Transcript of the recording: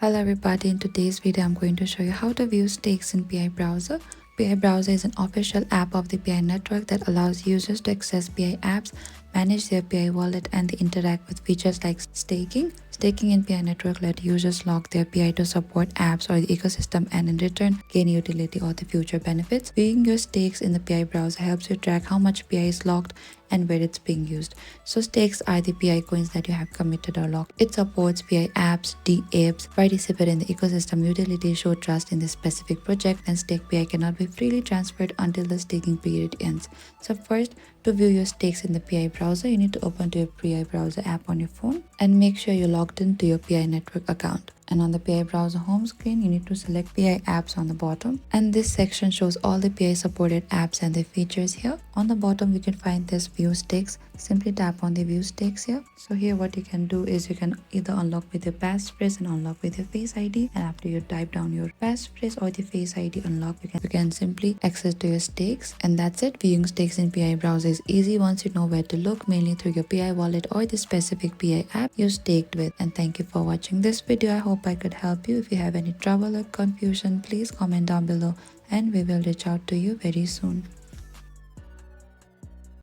Hello everybody, in today's video I'm going to show you how to view stakes in PI browser. PI browser is an official app of the PI network that allows users to access PI apps, manage their PI wallet and interact with features like staking. Staking in PI network let users lock their PI to support apps or the ecosystem and in return gain utility or the future benefits. Viewing your stakes in the PI browser helps you track how much PI is locked and where it's being used. So stakes are the PI coins that you have committed or locked. It supports PI apps, DApps, participate in the ecosystem utilities, show trust in the specific project, and stake PI cannot be freely transferred until the staking period ends. So first, to view your stakes in the PI browser, you need to open to your PI browser app on your phone and make sure you're logged into your PI network account. And on the PI browser home screen, you need to select PI apps on the bottom. And this section shows all the PI supported apps and their features here. On the bottom, you can find this view stakes. Simply tap on the view stakes here. So here what you can do is you can either unlock with your passphrase and unlock with your Face ID. And after you type down your passphrase or the Face ID unlock, you can simply access to your stakes. And that's it. Viewing stakes in PI browser is easy once you know where to look, mainly through your PI wallet or the specific PI app you staked with. And thank you for watching this video. I hope I could help you. If you have any trouble or confusion, please comment down below and we will reach out to you very soon.